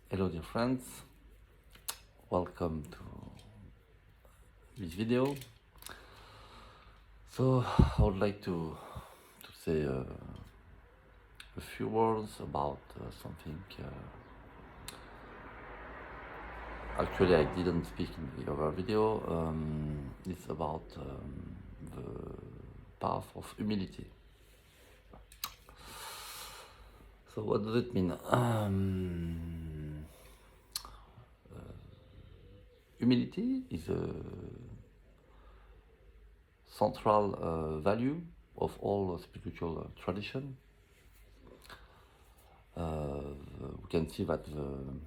Hello dear friends, welcome to this video. So I would like to say a few words about something actually I didn't speak in the other video. It's about the path of humility. So what does it mean? Humility is a central value of all spiritual tradition. We can see that the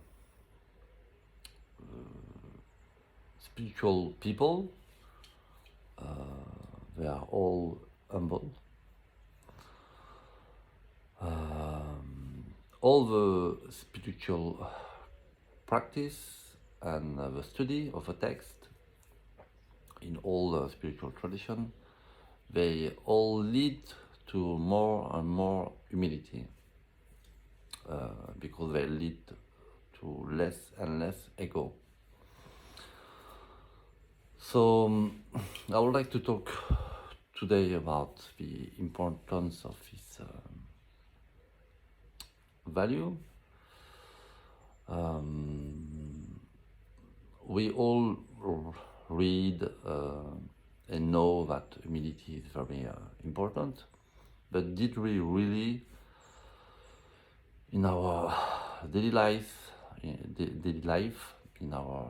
spiritual people, they are all humble. All the spiritual practice and the study of a text in all spiritual tradition, they all lead to more and more humility, because they lead to less and less ego. So I would like to talk today about the importance of this value. We all read and know that humility is very important, but did we really, in our daily life, in our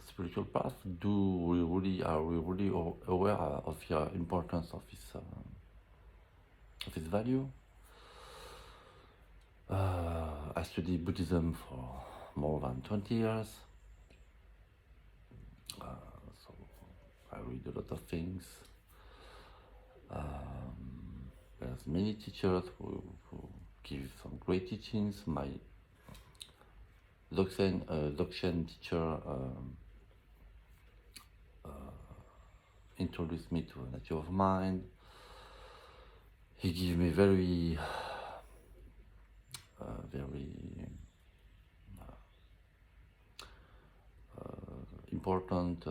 spiritual path, are we really aware of the importance of this value? I studied Buddhism for more than 20 years, so I read a lot of things. There's many teachers who give some great teachings. My Dzogchen teacher introduced me to a nature of mind. He gave me very important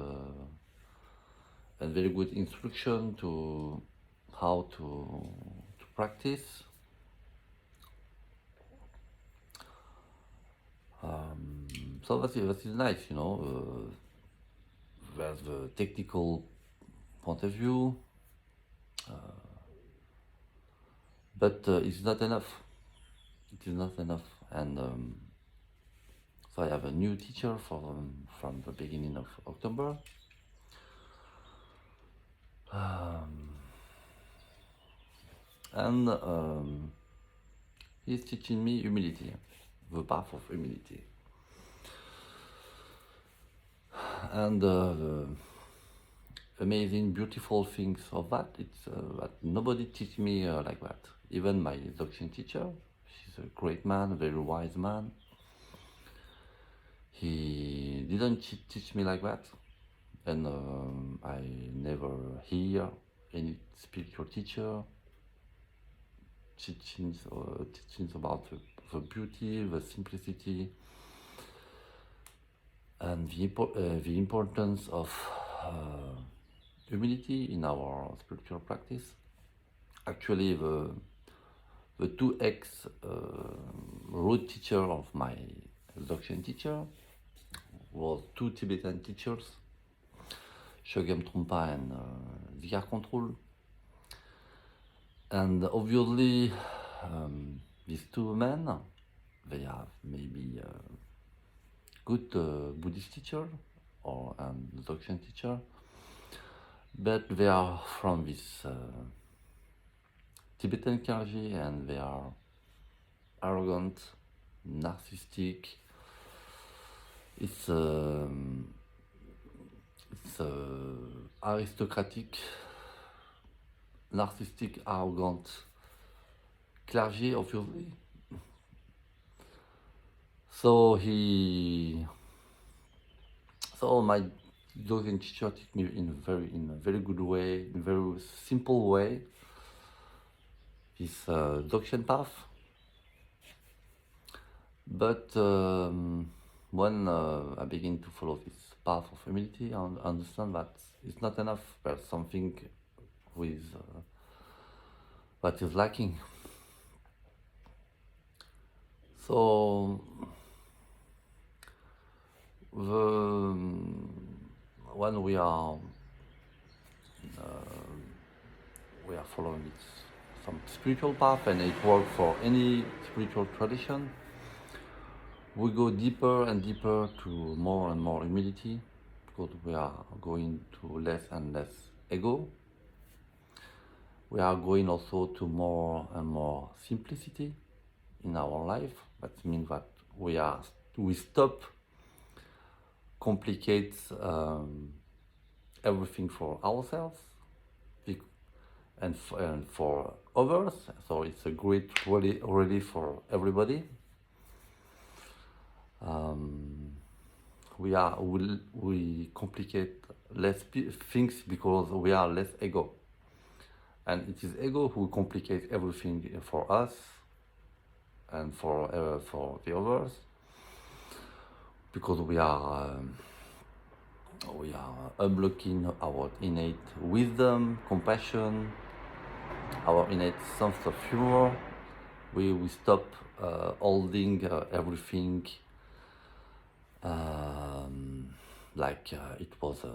and very good instruction to how to practice. So that is nice, you know. There's the technical point of view, but it's not enough. It is not enough, and so I have a new teacher from the beginning of October. And he's teaching me humility, the path of humility. And the amazing, beautiful things of that, it's that nobody teach me like that. Even my Dzogchen teacher, she's a great man, a very wise man. He didn't teach me like that, and I never hear any spiritual teacher teachings about the beauty, the simplicity, and the importance of humility in our spiritual practice. Actually, the two root teacher of my Dzogchen teacher was two Tibetan teachers, Shogam Trungpa and Vikar Control. And obviously, these two men, they have maybe good Buddhist teacher or Dzogchen teacher, but they are from this Tibetan clergy, and they are arrogant, narcissistic. It's aristocratic, narcissistic, arrogant clergy, obviously. So my Dzogchen teacher taught me in a very good way, in a very simple way, this Dzogchen path. But when I begin to follow this path of humility, I understand that it's not enough. There's something with that is lacking. So when we are following some spiritual path, and it works for any spiritual tradition, we go deeper and deeper to more and more humility, because we are going to less and less ego. We are going also to more and more simplicity in our life. That means that we stop complicate everything for ourselves and for others. So it's a great relief for everybody. We complicate less things because we are less ego, and it is ego who complicates everything for us and for the others, because we are unblocking our innate wisdom, compassion, our innate sense of humor. We stop holding everything like it was a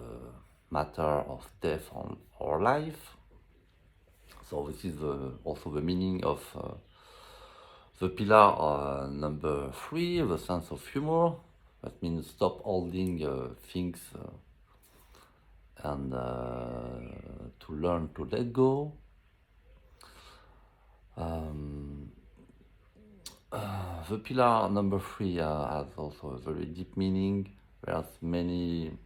matter of death or life. So this is also the meaning of the pillar number 3, the sense of humor. That means stop holding things and to learn to let go. The pillar number 3 has also a very deep meaning. There's many.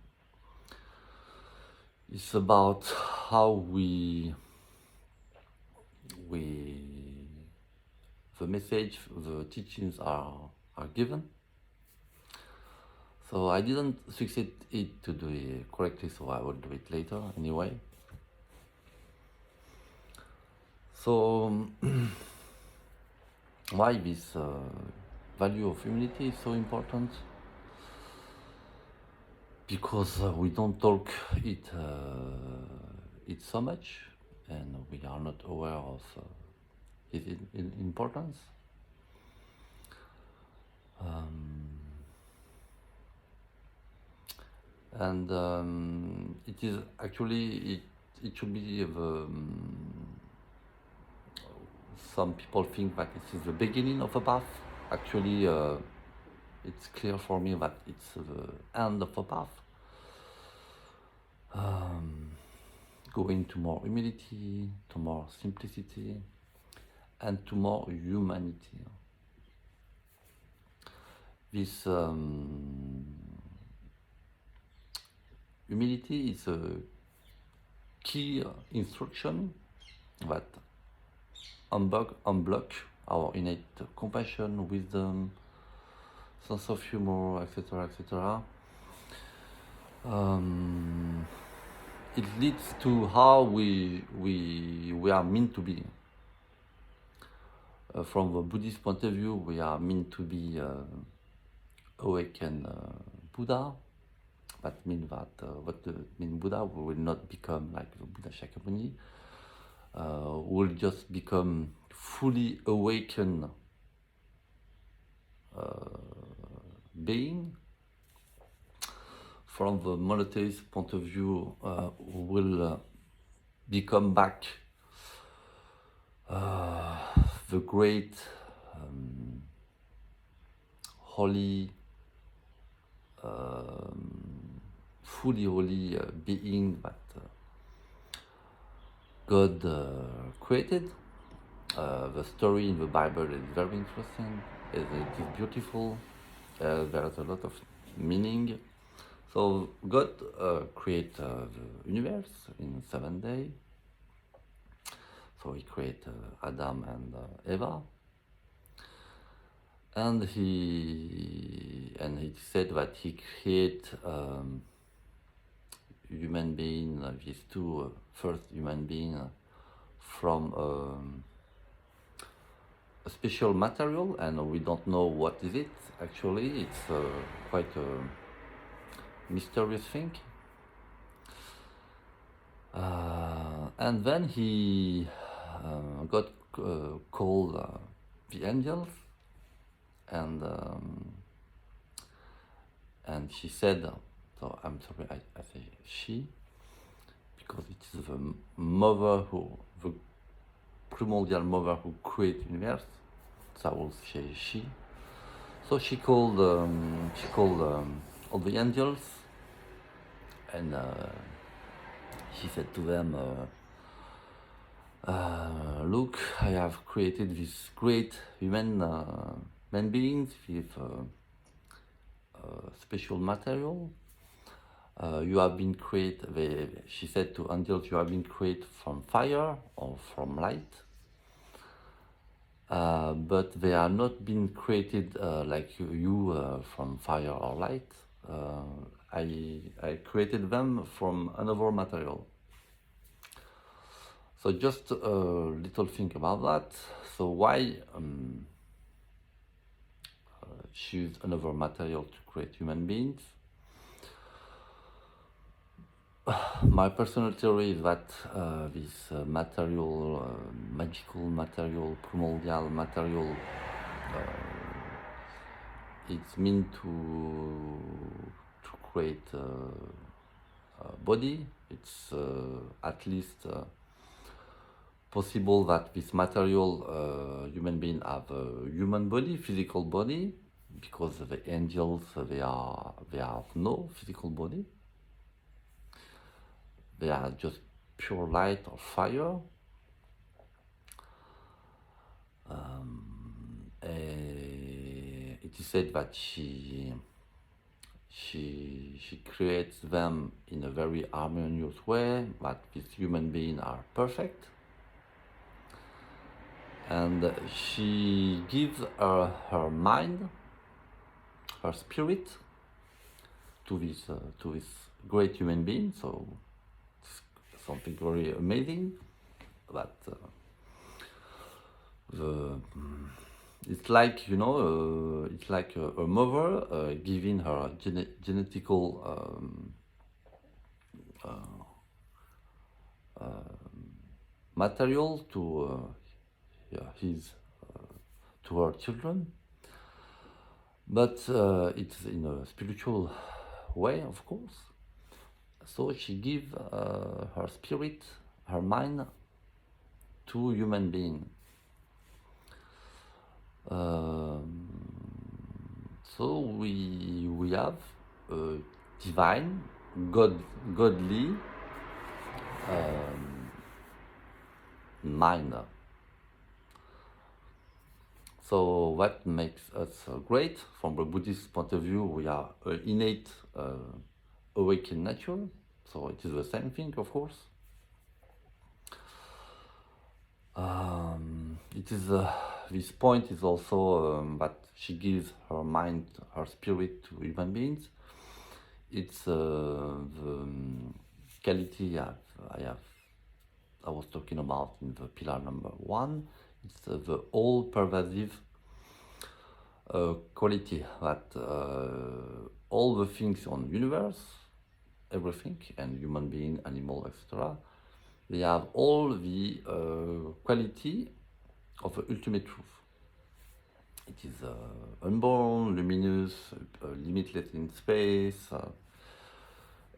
It's about how the message, the teachings are given. So I didn't succeed it to do it correctly, so I will do it later anyway. So why this value of humility is so important? Because we don't talk it so much, and we are not aware of its importance. And it is actually it should be some people think that it is the beginning of a path. Actually, it's clear for me that it's the end of a path. Going to more humility, to more simplicity, and to more humanity. This humility is a key instruction that unblock our innate compassion, wisdom, sense of humor, etc., etc. It leads to how we are meant to be. From a Buddhist point of view, we are meant to be awakened Buddha. That means that Buddha, we will not become like the Buddha Shakyamuni. We'll just become fully awakened being. From the monotheist point of view, will become back the great holy, fully holy being that God created. The story in the Bible is very interesting. It is beautiful. There's a lot of meaning. So God created the universe in 7 days. So he created Adam and Eva, and he said that he created human being, these two first human beings, from a special material, and we don't know what is it. Actually, it's quite a mysterious thing. And then he got called the angels, and she said, so I'm sorry, I say she, because it is the mother the primordial mother who created the universe. So I will say she. So she called all the angels, and she said to them, look, I have created this great human beings with special material. You have been created, she said to angels, you have been created from fire or from light. But they are not been created like you from fire or light. I created them from another material. So just a little think about that. So why choose another material to create human beings? My personal theory is that this material, magical material, primordial material, it's meant to create a body. It's at least possible that this material, human being have a human body, physical body, because the angels they have no physical body. They are just pure light or fire. It is said that she creates them in a very harmonious way, that these human beings are perfect. And she gives her mind, her spirit, to this great human being. So it's something very amazing. That it's like it's like a mother giving her genetical material to to her children, but it's in a spiritual way, of course. So she gives her spirit, her mind, to human being. So we have a divine, godly mind. So that makes us great. From a Buddhist point of view, we are innate awakened nature. So it is the same thing, of course. It is this point is also that she gives her mind, her spirit to human beings. It's the quality I was talking about in the pillar number 1. It's the all-pervasive quality that all the things on the universe, everything, and human being, animal, etc., they have all the quality of the ultimate truth. It is unborn, luminous, limitless in space,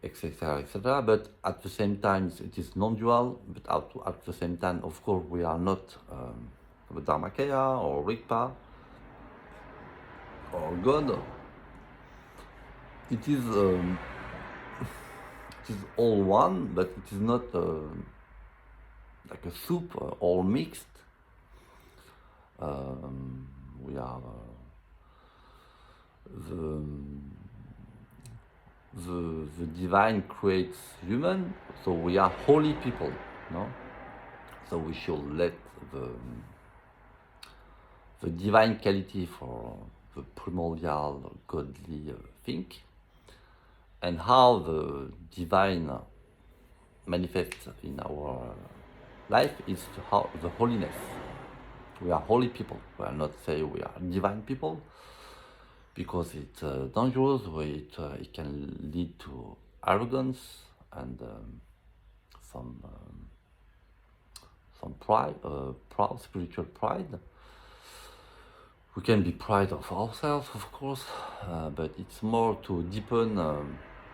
etc., etc. But at the same time, it is non-dual. But at the same time, of course, we are not the Dharmakaya or Rigpa or God. It is all one, but it is not like a soup, all mixed. We are the divine creates human, so we are holy people, no? So we should let the divine quality for the primordial godly think, and how the divine manifests in our life is how the holiness. We are holy people. We are not say we are divine people, because it's dangerous. It can lead to arrogance and some pride, proud spiritual pride. We can be proud of ourselves, of course, but it's more to deepen,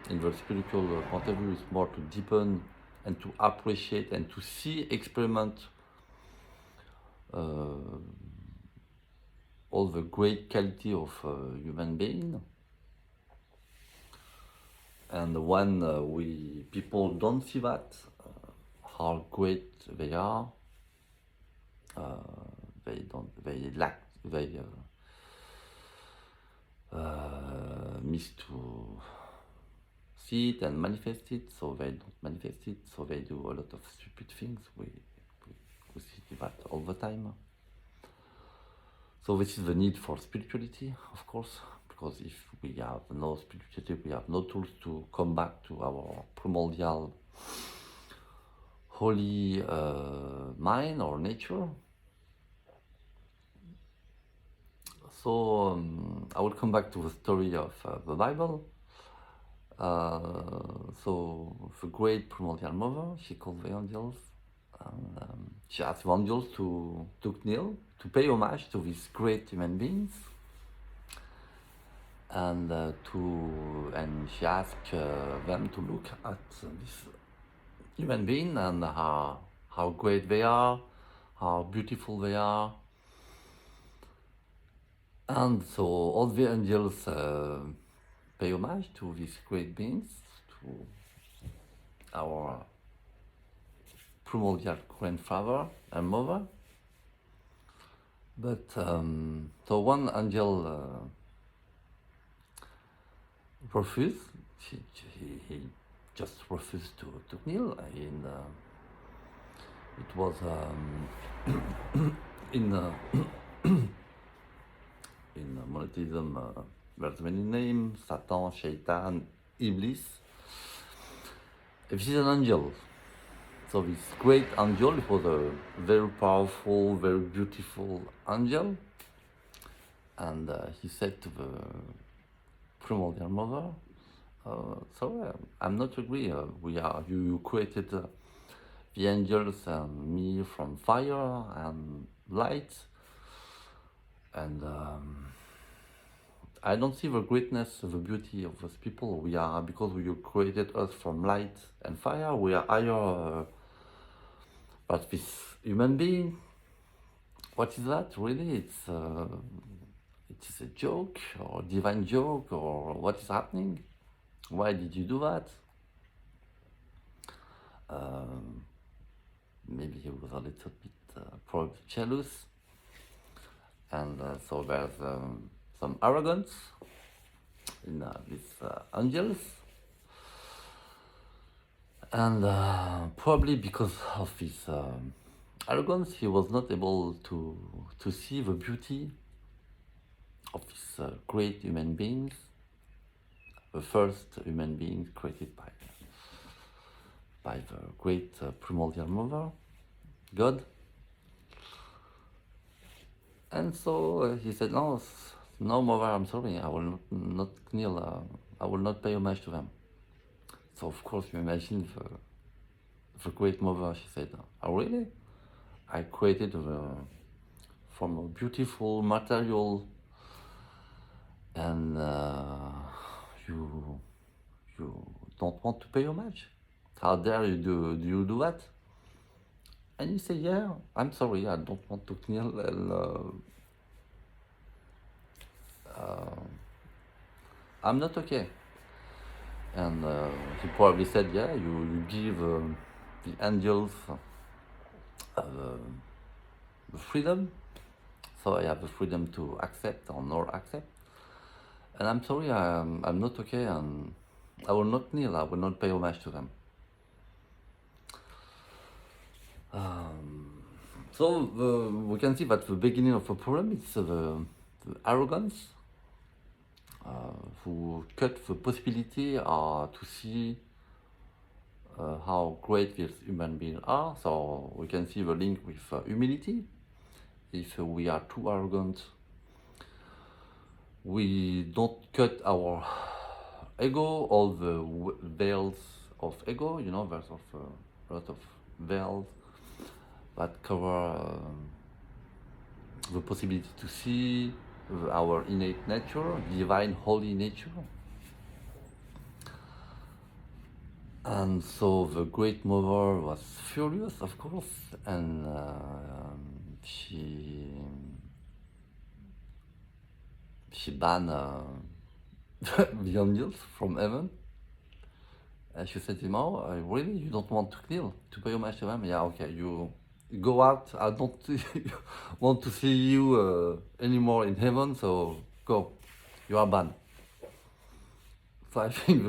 in the spiritual point of view, it's more to deepen and to appreciate and to see, experiment all the great quality of human being. And when people don't see that, how great they are, they miss to see it and manifest it, so they don't manifest it, so they do a lot of stupid things. We see that all the time. So this is the need for spirituality, of course, because if we have no spirituality, we have no tools to come back to our primordial holy mind or nature. So I will come back to the story of the Bible. So the great primordial mother, she called the angels, and she asked the angels to kneel, to pay homage to these great human beings, and she asked them to look at this human being and how great they are, how beautiful they are. And so all the angels pay homage to these great beings, to our primordial grandfather and mother. But so one angel refused. He just refused to kneel. And it was in monotheism, there's many names: Satan, Shaitan, Iblis. This is an angel. So this great angel, it was a very powerful, very beautiful angel. And he said to the primordial mother, sorry, I'm not agree. You created the angels and me from fire and light. And I don't see the greatness, the beauty of those people. Because you created us from light and fire, we are higher. But this human being, what is that really? It's a joke, or a divine joke, or what is happening? Why did you do that? Maybe he was a little bit probably jealous. And so there's some arrogance in these angels. And probably because of his arrogance, he was not able to see the beauty of these great human beings, the first human beings created by the great primordial mother, God. And so he said, no, mother, I'm sorry, I will not kneel, I will not pay homage to them. So of course you imagine the great mother, she said, oh really? I created from a beautiful material, and you don't want to pay homage? How dare you do that? And you say, yeah, I'm sorry, I don't want to kneel, and I'm not okay. And he probably said, yeah, you give the angels the freedom, so I have the freedom to accept or not accept. And I'm sorry, I'm not okay, and I will not kneel, I will not pay homage to them. So we can see that the beginning of the problem is the arrogance, who cut the possibility to see how great these human beings are. So we can see the link with humility. if we are too arrogant, we don't cut our ego, all the veils of ego, there's a lot of veils that cover the possibility to see our innate nature, divine, holy nature. And so the Great Mother was furious, of course, and she banned the angels from heaven. And she said to him, "Oh, really? You don't want to kill, to pay homage to them? Yeah, okay, you go out. I don't want to see you anymore in heaven, so go. You are banned." So I think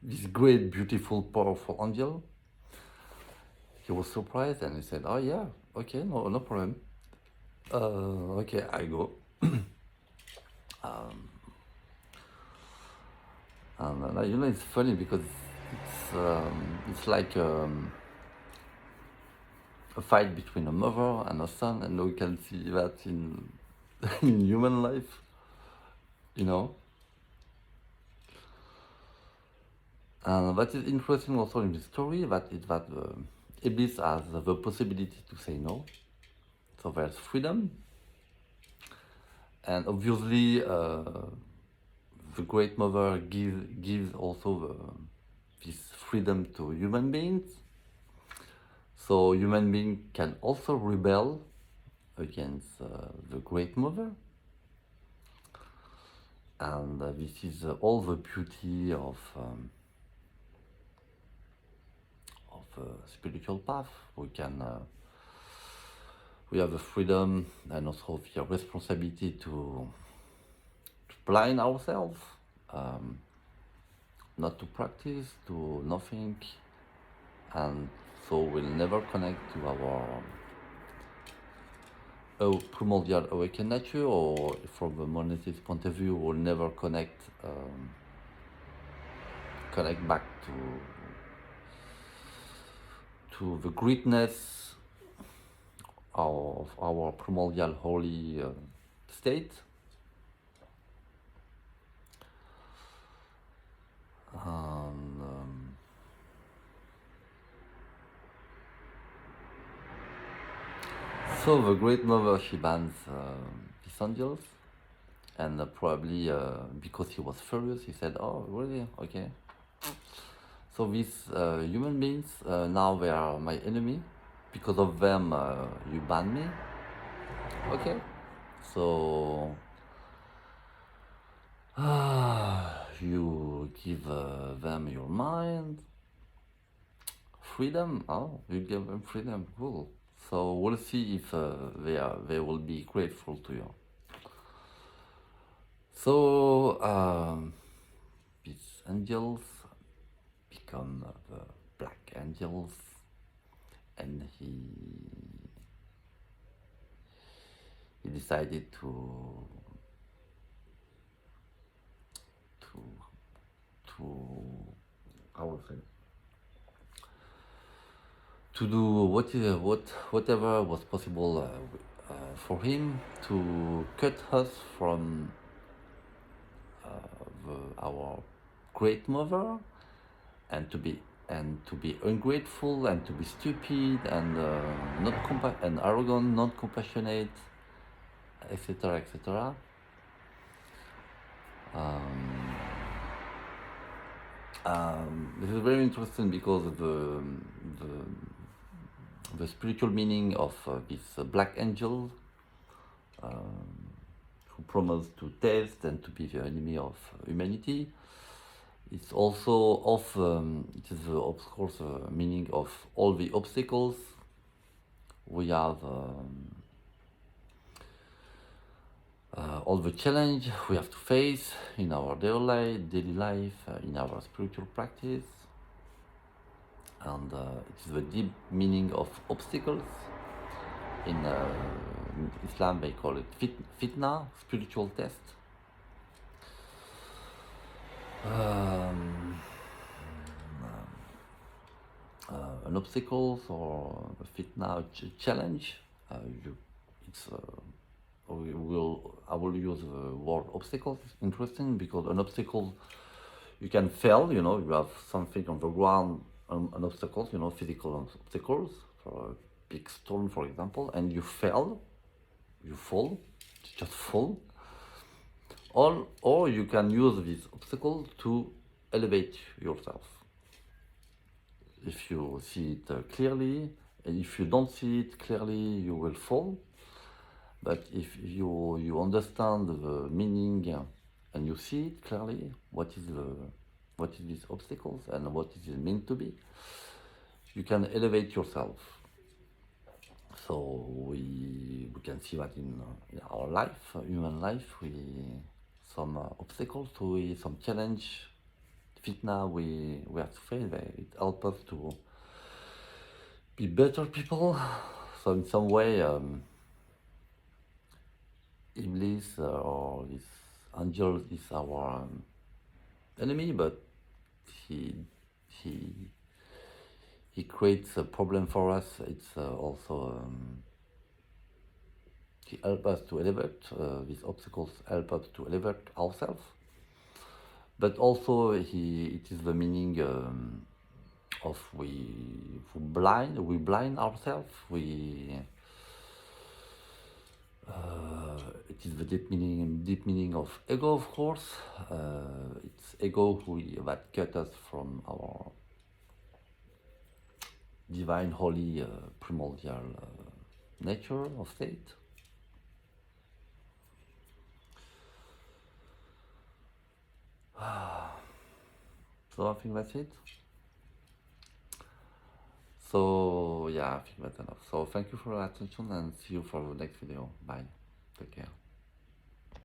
this great, beautiful, powerful angel, he was surprised and he said, "Oh yeah, okay, no problem. Okay, I go." And it's funny because it's like a fight between a mother and a son, and we can see that in in human life, you know. And that is interesting also in the story, that Iblis has the possibility to say no. So there's freedom, and obviously the Great Mother gives also this freedom to human beings. So human beings can also rebel against the Great Mother. And this is all the beauty of spiritual path. We have the freedom and also the responsibility to blind ourselves, not to practice, to nothing, and so we'll never connect to our primordial awakened nature, or from a monastic point of view, we'll never connect back to the greatness of our primordial holy state. So the Great Mother, she bans these angels, and probably because he was furious, he said, "Oh, really? Okay. So these human beings, now they are my enemy. Because of them, you ban me. Okay. So you give them your mind, freedom. Oh, you give them freedom. Cool. So we'll see if they will be grateful to you." So these angels become the black angels, and he decided to I would say to do whatever was possible for him to cut us from our Great Mother, and to be ungrateful, and to be stupid, and and arrogant, not compassionate, etc., etc. This is very interesting because the spiritual meaning of this black angel, who promised to test and to be the enemy of humanity. It's also it is of course the meaning of all the obstacles we have, all the challenge we have to face in our daily life, in our spiritual practice. And it is the deep meaning of obstacles. In Islam, they call it fitna, spiritual test. An obstacle or a fitna challenge, you it's I will use the word obstacles. It's interesting because an obstacle you can fail. You know, you have something on the ground, an obstacle. You know, physical obstacles for a big stone, for example, and you fail, you fall, you just fall. Or you can use this obstacle to elevate yourself. If you see it clearly, and if you don't see it clearly, you will fall. But if you understand the meaning and you see it clearly, what is these obstacles and what is it meant to be, you can elevate yourself. So we can see that in our life, human life, some obstacles, some challenge, fitna we have to face. It helps us to be better people. So in some way, Iblis or this angel is our enemy, but he he he creates a problem for us. It's also he helps us to elevate. These obstacles help us to elevate ourselves, but also it is the meaning of we blind ourselves. It is the deep meaning of ego, of course. It's ego that cut us from our divine, holy, primordial nature of state. So I think that's it. So yeah, I think that's enough. So thank you for your attention and see you for the next video. Bye.